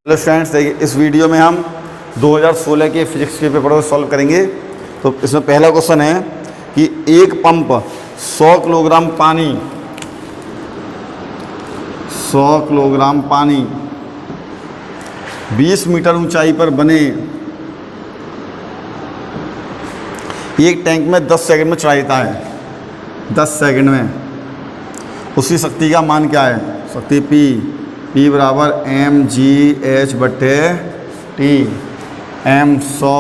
Hello students, देखिए इस video में हम 2016 के फिजिक्स के पेपर को सॉल्व करेंगे। तो इसमें पहला क्वेश्चन है कि एक पंप 100 किलोग्राम पानी 20 मीटर ऊंचाई पर बने एक टैंक में 10 सेकंड में चढ़ा देता है। 10 सेकंड में उसकी शक्ति का मान क्या है? शक्ति P बराबर mgh/T। m 100,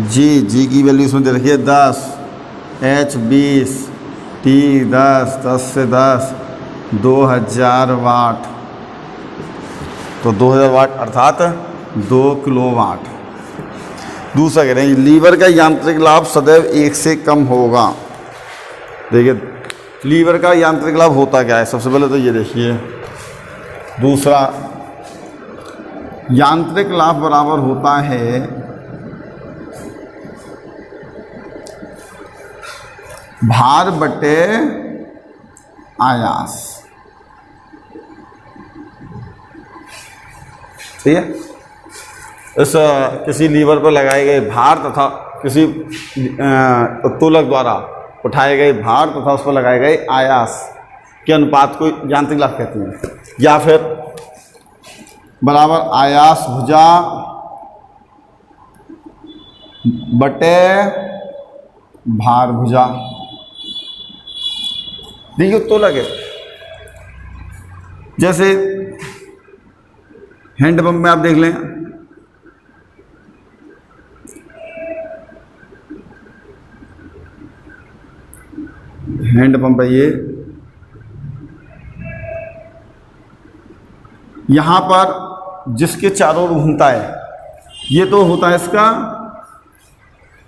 g की वैल्यू इसमें दे रखी है 10, h 20, T 10, 10 से 10 2000 वाट। तो 2000 वाट अर्थात 2 किलोवाट। दूसरा कह रहे हैं लीवर का यांत्रिक लाभ सदैव 1 से कम होगा। देखिए लीवर का यांत्रिक लाभ होता क्या है? सबसे पहले तो ये देखिए, दूसरा यांत्रिक लाभ बराबर होता है भार बटे आयास। ठीक है, इस किसी लीवर पर लगाए गए भार तथा किसी उत्तोलक द्वारा उठाए गए भार तथा उस पर लगाए गए आयास के अनुपात को यांत्रिक लाभ कहते हैं। या फिर बराबर आयास भुजा बटे भार भुजा। देखिए उत्तोलक है, जैसे हैंडपंप में आप देख लें, हैंडपंप है ये, यहाँ पर जिसके चारों ओर घूमता है, ये तो होता है इसका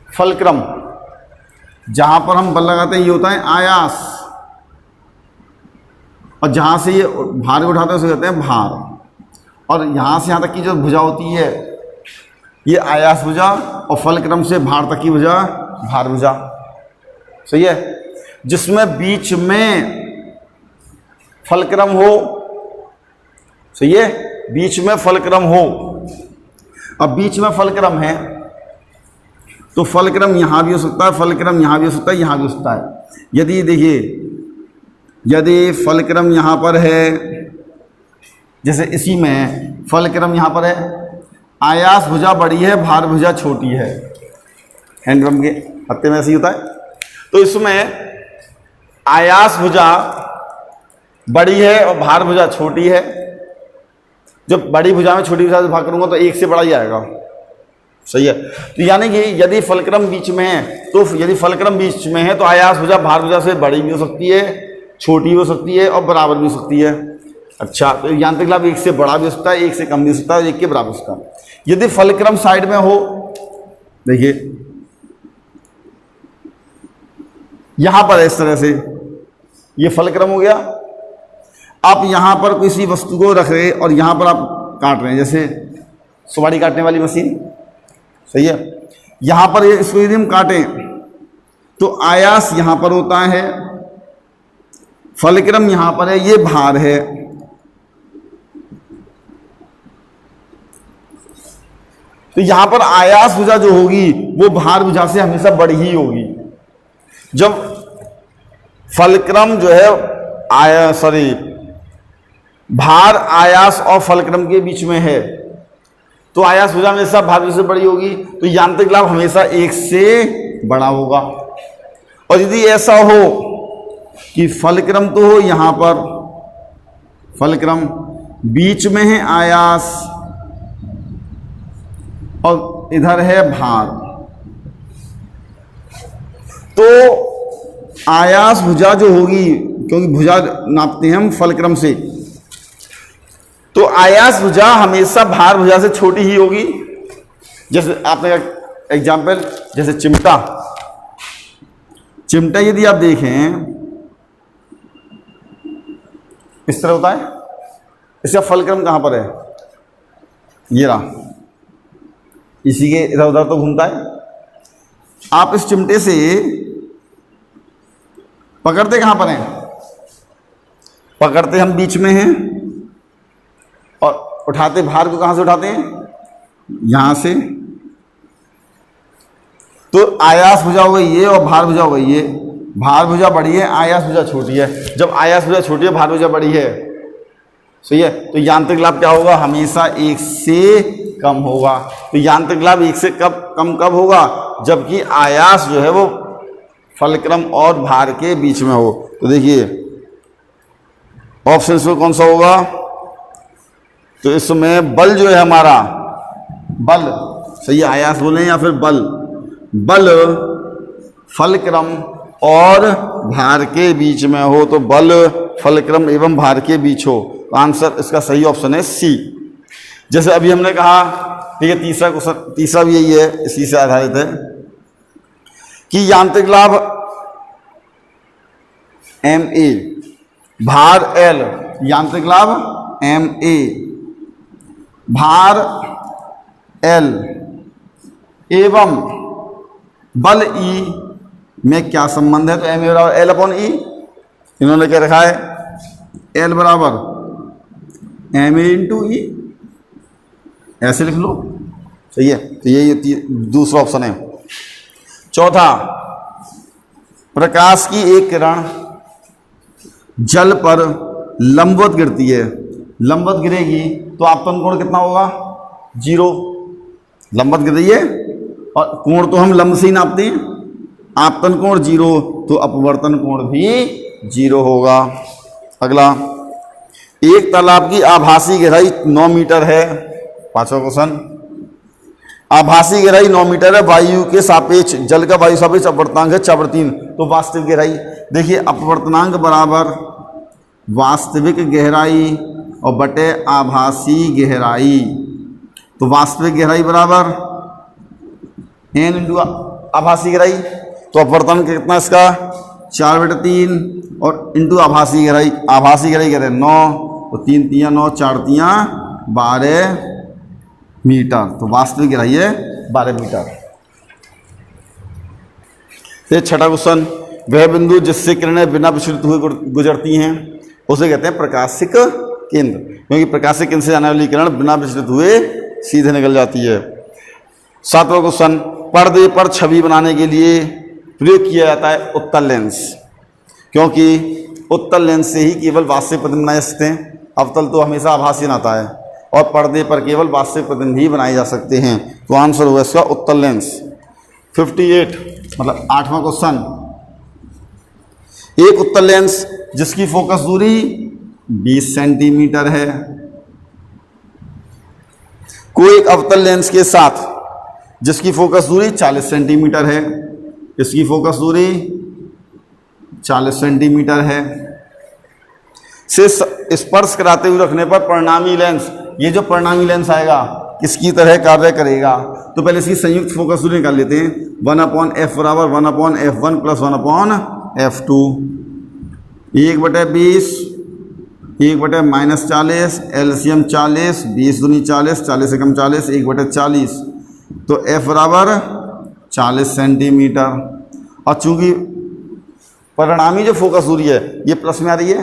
फलक्रम। जहाँ पर हम बल लगाते हैं ये होता है आयास, और जहाँ से ये भार को उठाते हैं उसे कहते हैं भार। और यहाँ से यहाँ तक की जो भुजा होती है ये आयास भुजा, और फलक्रम से भार तक की भुजा भार भुजा। सही है, जिसमें बीच में फलक्रम हो। सही है, बीच में फलक्रम हो। अब बीच में फलक्रम है तो फलक्रम यहाँ भी हो सकता है, फलक्रम यहाँ भी हो सकता है, यहाँ भी हो सकता है। यदि देखिए, यदि फलक्रम यहाँ पर है, जैसे इसी में फलक्रम यहाँ पर है, आयास भुजा बड़ी है, भार भुजा छोटी है। हैंडपंप के हत्थे में ऐसे ही होता है। तो इसमें आयास भुजा बड़ी है और भार भुजा छोटी है। जब बड़ी भुजा में छोटी भुजा से भाग करूंगा तो 1 से बड़ा ही आएगा। सही है, तो यानी कि यदि फलक्रम बीच में है, तो यदि फलक्रम बीच में है तो आयास भुजा भार भुजा से बड़ी भी हो सकती है, छोटी भी हो सकती है और बराबर भी हो सकती है। अच्छा, तो यांत्रिक लाभ 1 से बड़ा भी हो सकता है, 1 से कम भी हो सकता है और 1 के बराबर हो सकता है। यदि फलक्रम साइड में हो, देखिए यहां पर है इस तरह से, ये फलक्रम हो गया। आप यहाँ पर किसी वस्तु को रख रहे और यहाँ पर आप काट रहे हैं, जैसे सुपारी काटने वाली मशीन। सही है, यहाँ पर ये इसको यदि हम काटें तो आयास यहाँ पर होता है, फलक्रम यहाँ पर है, ये भार है। तो यहाँ पर आयास भुजा जो होगी वो भार भुजा से हमेशा बड़ी ही होगी। जब फलक्रम जो है भार आयास और फलक्रम के बीच में है तो आयास भुजा हमेशा भार भुजा से बड़ी होगी, तो यांत्रिक लाभ हमेशा 1 से बड़ा होगा। और यदि ऐसा हो कि फलक्रम तो हो यहाँ पर, फलक्रम बीच में है आयास और इधर है भार, तो आयास भुजा जो होगी, क्योंकि भुजा नापते हैं हम फलक्रम से, तो आयास भुजा हमेशा भार भुजा से छोटी ही होगी। जैसे आपने एग्जाम्पल, जैसे चिमटा यदि आप देखें इस तरह होता है, इसका फलक्रम कहां पर है? ये रहा, इसी के इधर उधर तो घूमता है। आप इस चिमटे से पकड़ते कहां पर हैं? पकड़ते हम बीच में हैं, और उठाते भार को कहाँ से उठाते हैं, यहाँ से। तो आयास भुजा हो गई ये और भार भुजा हो गई ये। भार भुजा बड़ी है, आयास भुजा छोटी है। जब आयास भुजा छोटी है, भार भुजा बड़ी है, सही है, तो यांत्रिक लाभ क्या होगा, हमेशा 1 से कम होगा। तो यांत्रिक लाभ 1 से कम कब होगा, जबकि आयास जो है वो फलक्रम और भार के बीच में हो। तो देखिए ऑप्शन में कौन सा होगा, तो इसमें बल जो है हमारा, बल सही है, आयास बोले या फिर बल, बल फलक्रम और भार के बीच में हो, तो बल फलक्रम एवं भार के बीच हो। तो आंसर इसका सही ऑप्शन है सी। जैसे अभी हमने कहा, ठीक है, तीसरा क्वेश्चन, तीसरा भी यही है, इसी से आधारित है कि यांत्रिक लाभ MA भार L, यांत्रिक लाभ MA भार L एवं बल E में क्या संबंध है। तो MA बराबर L अपॉन E, इन्होंने क्या रखा है, L बराबर MA इंटू E, ऐसे लिख लो, सही है। तो ये दूसरा ऑप्शन है। चौथा, प्रकाश की एक किरण जल पर लंबवत गिरती है, लंबवत गिरेगी तो आपतन कोण कितना होगा, 0। लंबवत गिर रही है और कोण तो हम लंब से ही नापते हैं, आपतन कोण 0 तो अपवर्तन कोण भी 0 होगा। अगला, एक तालाब की आभासी गहराई 9 मीटर है। पांचवा क्वेश्चन, आभासी गहराई 9 मीटर है, वायु के सापेक्ष, जल का वायु सापेक्ष अपवर्तनांक है 4/3, तो वास्तविक गहराई, देखिए अपवर्तनांक बराबर वास्तविक गहराई और बटे आभासी गहराई, तो वास्तविक गहराई बराबर n इंटू आभासी गहराई, तो अपवर्तनांक कितना इसका 4/3 और इंटू आभासी गहराई, आभासी गहराई कह रहे हैं 9, तो 3 तियाँ 9, 4 तियाँ 12 मीटर, तो वास्तविक गहराई है 12 मीटर। फिर छठा क्वेश्चन, वह बिंदु जिससे किरणें बिना विचलित हुए गुजरती हैं उसे कहते हैं प्रकाशिक केंद्र, क्योंकि प्रकाशिक केंद्र से जाने वाली किरण बिना विचलित हुए सीधे निकल जाती है। सातवां क्वेश्चन, पर्दे पर छवि बनाने के लिए प्रयोग किया जाता है उत्तल लेंस, क्योंकि उत्तल लेंस से ही केवल वास्तविक प्रतिबिंब बनाए जा सकते हैं, अवतल तो हमेशा आभासी आता है, और पर्दे पर केवल वास्तविक प्रतिबिंब ही बनाए जा सकते हैं। तो आंसर होगा इसका उत्तल लेंस। 58 मतलब 8वां क्वेश्चन, एक उत्तल लेंस जिसकी फोकस दूरी 20 सेंटीमीटर है को एक अवतल लेंस के साथ जिसकी फोकस दूरी 40 सेंटीमीटर है, इसकी फोकस दूरी 40 सेंटीमीटर है, से स्पर्श कराते हुए रखने पर परिणामी लेंस, ये जो परिणामी लेंस आएगा किसकी तरह कार्य करेगा। तो पहले इसकी संयुक्त फोकस दूरी निकाल लेते हैं, 1/f बराबर 1/f1 प्लस 1/f2, 1/20, 1/-40, एलसीएम 40, 20 दूनी 40, 40 से कम 40, 1/40, तो f बराबर 40 सेंटीमीटर। और चूंकि परिणामी जो फोकस दूरी है ये प्लस में आ रही है,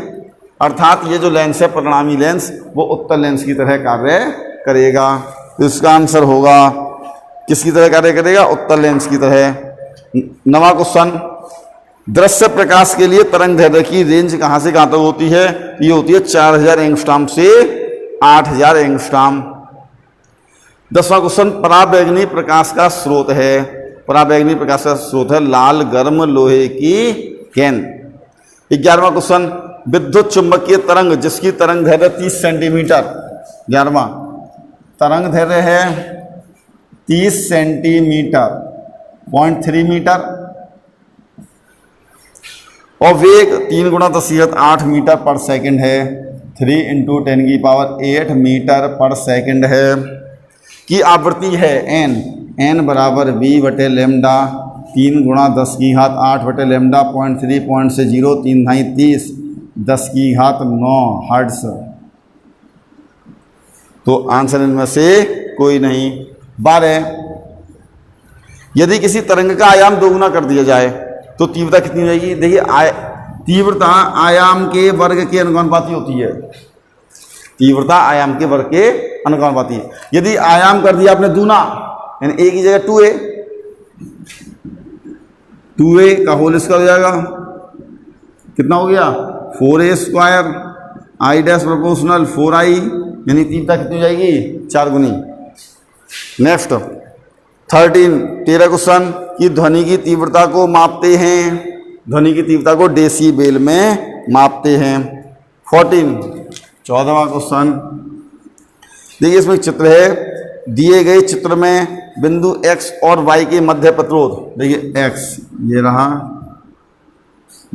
अर्थात ये जो लेंस है परिणामी लेंस वो उत्तल लेंस की तरह कार्य करेगा। तो इसका आंसर होगा किसकी तरह कार्य करेगा, उत्तल लेंस की तरह। 9वां क्वेश्चन, दृश्य प्रकाश के लिए तरंग दैर्ध्य की रेंज कहां से कहां तक होती है। ये होती है 4000 एंगस्ट्रॉम से 8000 एंगस्ट्रॉम। 10वां क्वेश्चन, पराबैंगनी प्रकाश का स्रोत है, पराबैंगनी प्रकाश का स्रोत है लाल गर्म लोहे की गेंद। 11वां क्वेश्चन, विद्युत चुंबकीय तरंग जिसकी तरंग दैर्ध्य 30 सेंटीमीटर, 11वां तरंग दैर्ध्य है 30 सेंटीमीटर 0.3 मीटर और वेग 3 × 10⁸ मीटर पर सेकंड है, 3 × 10⁸ मीटर पर सेकंड है, की आवृत्ति है n बराबर v/λ 3 × 10⁸ बटे λ 0.3 से 0 3 ढाई 30 10⁹ हर्ट्ज। तो आंसर इनमें से कोई नहीं। 12, यदि किसी तरंग का आयाम 2 गुना कर दिया जाए तो तीव्रता कितनी हो जाएगी। देखिए तीव्रता आयाम के वर्ग के अनुपाती होती है, तीव्रता आयाम के वर्ग के अनुपाती है। यदि आयाम कर दिया आपने दूना, यानी a की जगह 2a, 2a का होल स्क्वायर हो जाएगा, कितना हो गया 4a square, i dash proportional 4i, यानी तीव्रता कितनी हो जाएगी 4 गुनी। नेक्स्ट 13 क्वेश्चन कि ध्वनि की तीव्रता को मापते हैं, ध्वनि की तीव्रता को डेसीबेल में मापते हैं। 14वां क्वेश्चन, देखिए इसमें एक चित्र है, दिए गए चित्र में बिंदु x और y के मध्य प्रतिरोध, देखिए x ये रहा,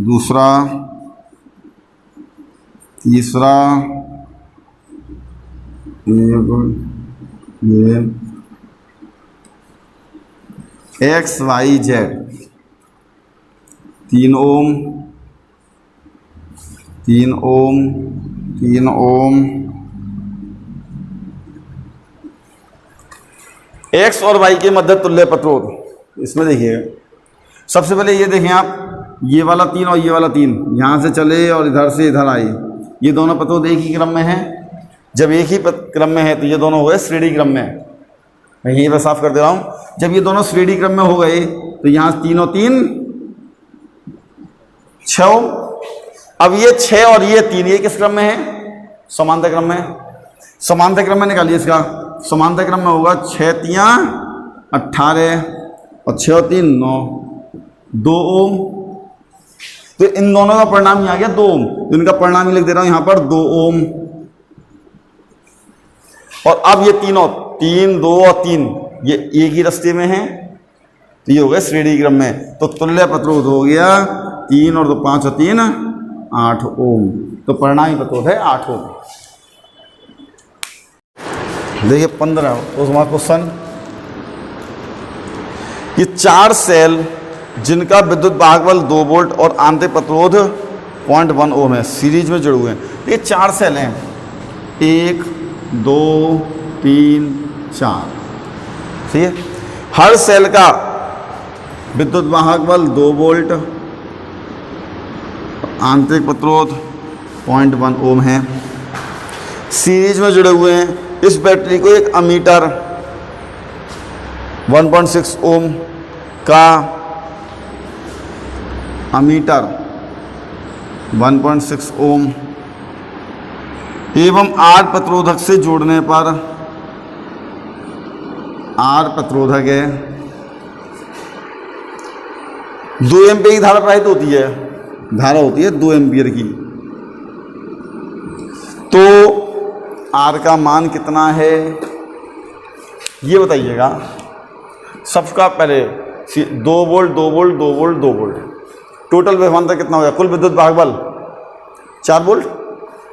दूसरा, तीसरा, ये x y z 3 ओम, 3 ओम, 3 ओम, x और y के मध्य तुल्य प्रतिरोध। इसमें देखिए सबसे पहले ये देखें आप, ये वाला 3 और ये वाला 3 यहाँ से चले और इधर से इधर आए, ये दोनों प्रतिरोध एक ही क्रम में हैं। जब एक ही क्रम में है तो ये दोनों हो गए श्रेणी क्रम में। मैं यही पर साफ कर दे रहा हूँ, जब ये दोनों श्रेणी क्रम में हो गए तो यहाँ 3 और 3 6। अब ये 6 और ये 3 ये किस क्रम में है, समांतर क्रम में। समांतर क्रम में निकालिए इसका, समांतर क्रम में होगा 6 3 18 और 6 और 3 9, 2 ओम। तो इन दोनों का परिणाम ही आ गया 2 ओम, तो इनका परिणाम ही लिख दे रहा हूं यहां पर 2 ओम। और अब ये 3 2 और 3 ये एक ही रास्ते में है, तो ये हो गया श्रेणी क्रम में। तो तुल्य प्रतिरोध हो गया 3 और 2 5 और 3 8 ओम। तो परिणामी प्रतिरोध है 8 ओम। देखिए 15 क्वेश्चन, ये 4 सेल जिनका विद्युत वाहक बल 2 वोल्ट और आंतरिक प्रतिरोध 0.1 ओम है, सीरीज में जुड़े हुए हैं। ये 4 सेल हैं, 1 2 3 4, ठीक है। हर सेल का विद्युत वाहक बल 2 वोल्ट, आंतरिक प्रतिरोध 0.1 ओम है, सीरीज में जुड़े हुए हैं। इस बैटरी को एक अमीटर 1.6 ओम का अमीटर 1.6 ओम एवं R प्रतिरोधक से जोड़ने पर, R प्रतिरोधक है, 2 एम्पीयर की धारा प्रवाहित होती है, धारा होती है 2 एम्पीयर की। तो R का मान कितना है ये बताइएगा। सबका पहले 2 volt 2 volt 2 volt 2 volt, total विभवांतर कितना हो गया, कुल विद्युत वाहक बल 4 वोल्ट।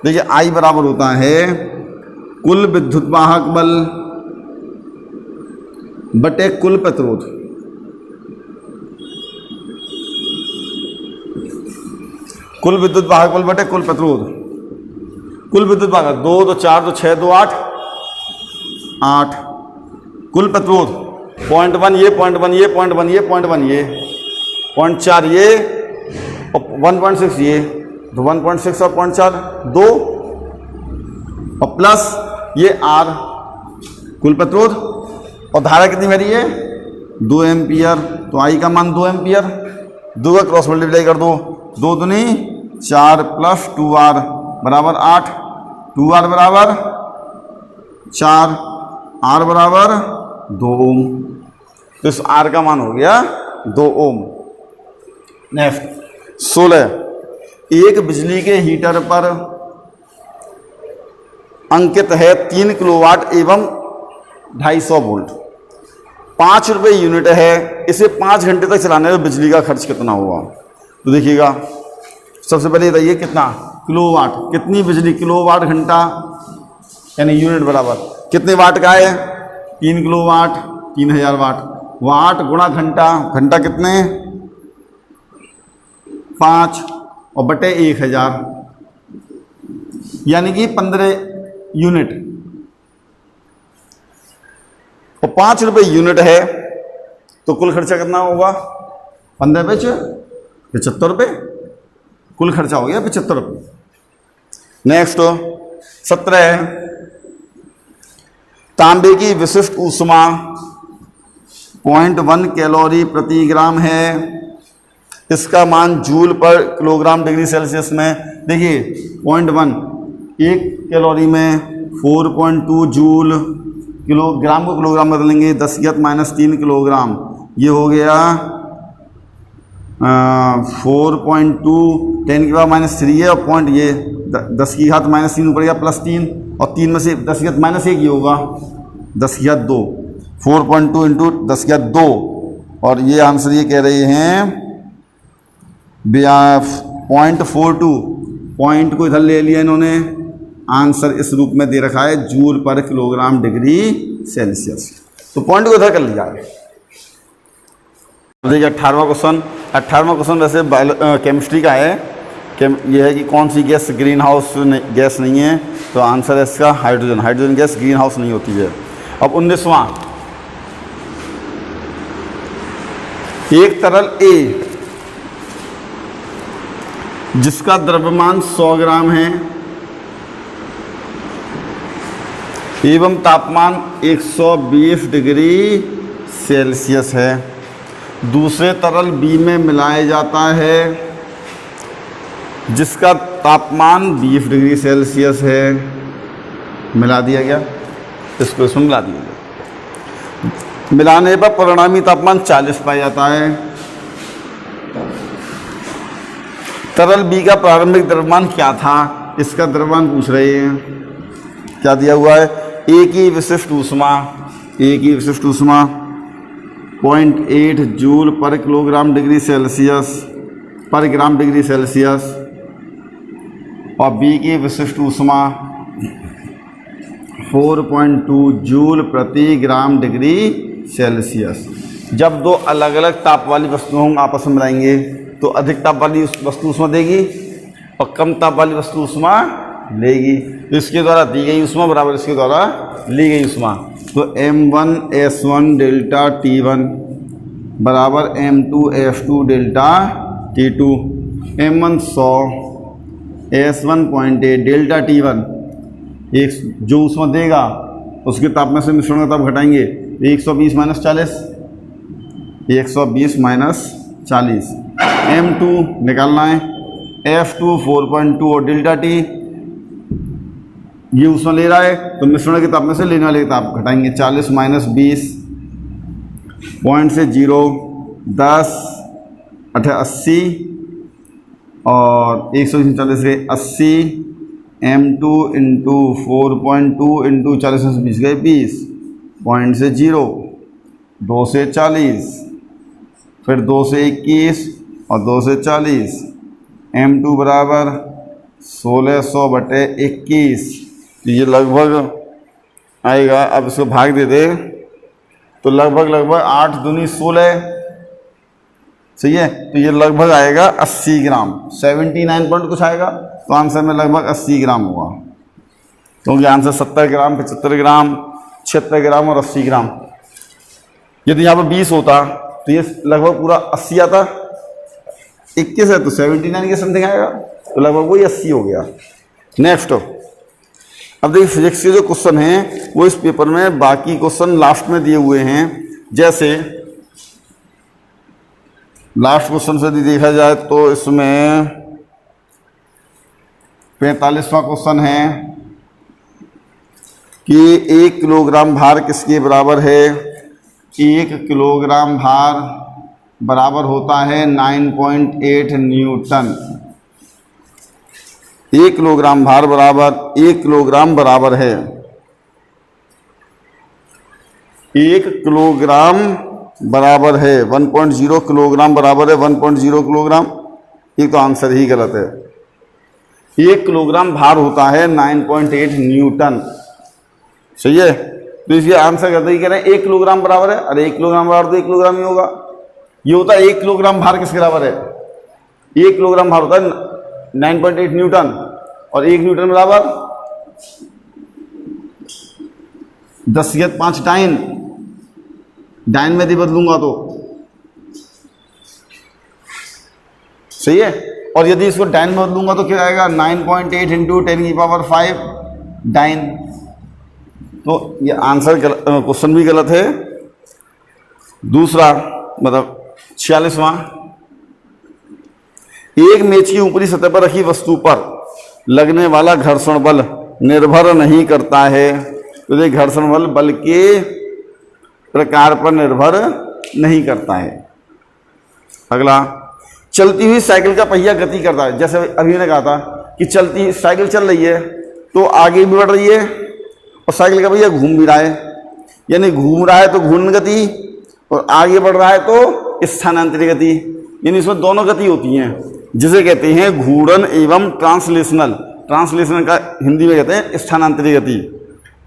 देखिए I बराबर होता है कुल विद्युत वाहक बल बटे कुल प्रतिरोध। कुल विद्युत वाहक बल बटे कुल प्रतिरोध। कुल विद्युत वाहक 2 2 4 2 6 2 8 8, कुल प्रतिरोध 0.1 ये 0.1 ये 0.1 ये 0.1 ये 0.4 ये और 1.6 ये, तो 1.6 और 0.4 2 और प्लस ये R कुल प्रतिरोध। और धारा कितनी भरी है 2 एम्पियर, तो I का मान 2 एम्पियर, 2 का क्रॉस मल्टीप्लाई कर दो, 2 दूनी 4 प्लस 2R बराबर 8, 2R बराबर 4, R बराबर 2 ओम। तो इस R का मान हो गया 2 ओम। नेक्स्ट 16, एक बिजली के हीटर पर अंकित है 3 किलोवाट एवं 250 वोल्ट, 5 रुपये यूनिट है, इसे 5 घंटे तक चलाने में बिजली का खर्च कितना हुआ। तो देखिएगा सबसे पहले बताइए कितना किलोवाट, कितनी बिजली, किलोवाट घंटा यानी यूनिट बराबर कितने वाट का है 3 किलोवाट 3000 वाट, वाट गुणा घंटा, घंटा कितने 5 और बटे 1000 यानी कि 15 यूनिट। और 5 रुपये यूनिट है तो कुल खर्चा कितना होगा 15 पे 75 रुपये, कुल खर्चा हो गया 75 रुपये। नेक्स्ट 17 तांबे की विशिष्ट ऊष्मा 0.1 कैलोरी प्रति ग्राम है, इसका मान जूल पर किलोग्राम डिग्री सेल्सियस में। देखिए 0.1 1 कैलोरी में 4.2 जूल, किलोग्राम को किलोग्राम बदलेंगे 10⁻³ किलोग्राम, ये हो गया 4.2 10⁻³ है, और पॉइंट ये 10⁻³ ऊपर गया +3, और 3 में से 10⁻1 ही होगा 10⁻2, 4.2 इंटू 10⁻2, और ये आंसर ये कह रहे हैं 0.42, पॉइंट को इधर ले लिया इन्होंने, आंसर इस रूप में दे रखा है जूल पर किलोग्राम डिग्री सेल्सियस, तो पॉइंट को इधर कर लिया है। देखिए 18वां क्वेश्चन वैसे केमिस्ट्री का है, ये है कि कौन सी गैस ग्रीन हाउस गैस नहीं है, तो आंसर है इसका हाइड्रोजन गैस ग्रीन हाउस नहीं होती है। अब 19वां, एक तरल ए जिसका द्रव्यमान 100 ग्राम है एवं तापमान 120 डिग्री सेल्सियस है, दूसरे तरल बी में मिलाया जाता है जिसका तापमान 20 डिग्री सेल्सियस है, मिला दिया गया, इसको इसमें मिला दिया गया, मिलाने पर परिणामी तापमान 40 पाया जाता है। तरल बी का प्रारंभिक द्रव्यमान क्या था, इसका द्रव्यमान पूछ रहे हैं, क्या दिया हुआ है, ए की विशिष्ट ऊष्मा 0.8 जूल पर किलोग्राम डिग्री सेल्सियस पर ग्राम डिग्री सेल्सियस, और बी की विशिष्ट ऊष्मा 4.2 जूल प्रति ग्राम डिग्री सेल्सियस। जब दो अलग अलग ताप वाली वस्तुओं आपस में मिलाएंगे तो अधिक ताप वाली वस्तु ऊष्मा देगी और कम ताप वाली वस्तु ऊष्मा लेगी, तो इसके द्वारा दी गई ऊष्मा बराबर इसके द्वारा ली गई ऊष्मा, तो m1s1 डेल्टा T1 बराबर m2s2 delta T2, m1 100 s1 0.8 delta T1, एक जो ऊष्मा देगा उसके तापमान से मिश्रण का ताप घटाएंगे 120 - 40, 120 - 40, m2 निकालना है, f2 4.2 और डेल्टा T ये ऊष्मा ले रहा है तो मिश्रण के ताप में से लेने वाले के ताप घटाएंगे 40 - 20, पॉइंट से 0 10 8 80 और 140 से 80, m2 इंटू 4.2 इंटू 40 से 20 गए 20, पॉइंट से 0 2 से 40, फिर 2 से 21 और 2 से 40, m2 बराबर 1600/21, तो ये लगभग आएगा, अब इसको भाग दे दे तो लगभग 8 दूनी 16, सही है, तो ये लगभग आएगा 80 ग्राम, 79 पॉइंट कुछ आएगा, तो आंसर में लगभग 80 ग्राम होगा, क्योंकि आंसर 70 ग्राम 75 ग्राम 76 ग्राम और 80 ग्राम। यदि यहाँ पर 20 होता तो ये लगभग पूरा 80 आता, 21 है तो 79 के समथिंग आएगा, तो लगभग वही 80 हो गया। नेक्स्ट, अब देखिए फिजिक्स के जो क्वेश्चन हैं वो इस पेपर में बाकी क्वेश्चन लास्ट में दिए हुए हैं, जैसे लास्ट क्वेश्चन से देखा जाए तो इसमें 45वां क्वेश्चन है कि 1 किलोग्राम भार किसके बराबर है, 1 किलोग्राम भार बराबर होता है 9.8 न्यूटन, 1 किलोग्राम भार बराबर 1 किलोग्राम बराबर है 1 किलोग्राम बराबर है 1.0 किलोग्राम बराबर है 1.0 किलोग्राम, ये तो आंसर ही गलत है। 1 किलोग्राम भार होता है 9.8 न्यूटन, सही है, तो इसलिए आंसर करते ही कह रहे हैं 1 किलोग्राम बराबर है, अरे 1 किलोग्राम बराबर तो 1 किलोग्राम ही होगा, ये होता है 1 किलोग्राम भार किसके बराबर है, 1 किलोग्राम भार होता है 9.8 न्यूटन, और 1 न्यूटन बराबर 10⁵ डाइन, डाइन में यदि बदलूंगा तो सही है, और यदि इसको डाइन में बदलूंगा तो क्या आएगा 9.8 इंटू 10⁵ डाइन। तो ये आंसर क्वेश्चन भी गलत है। दूसरा मतलब 46वां, एक मेज की ऊपरी सतह पर रखी वस्तु पर लगने वाला घर्षण बल निर्भर नहीं करता है। तो ये घर्षण बल के प्रकार पर निर्भर नहीं करता है। अगला, चलती हुई साइकिल का पहिया गति करता है। जैसे अभी मैंने कहा था कि चलती साइकिल चल रही है तो आगे भी बढ़ रही है और साइकिल का पहिया घूम भी रहा है, यानी घूम रहा है तो घूर्णन गति और आगे बढ़ रहा है तो स्थानांतरित गति, यानी इसमें दोनों गति होती हैं, जिसे कहते हैं घूर्णन एवं ट्रांसलेशनल। ट्रांसलेशनल का हिंदी में कहते हैं स्थानांतरित गति।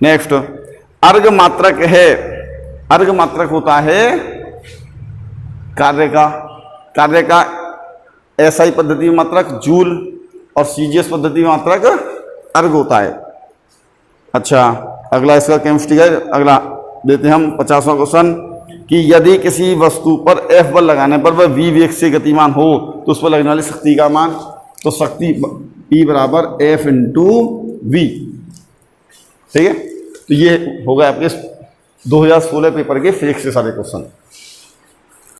नेक्स्ट, अर्घ मात्रक है। अर्घ मात्रक होता है कार्य का एसआई पद्धति में मात्रक जूल और सीजीएस पद्धति में मात्रक अर्घ होता है। अच्छा, अगला इसका केमिस्ट्री है। अगला देते हैं हम 50वां क्वेश्चन कि यदि किसी वस्तु पर F बल लगाने पर वह v वेग से गतिमान हो तो उस पर लगने वाली शक्ति का मान, तो शक्ति P बराबर F इंटू वी। ठीक है, तो ये होगा आपके 2016 पेपर के फिजिक्स के सारे क्वेश्चन।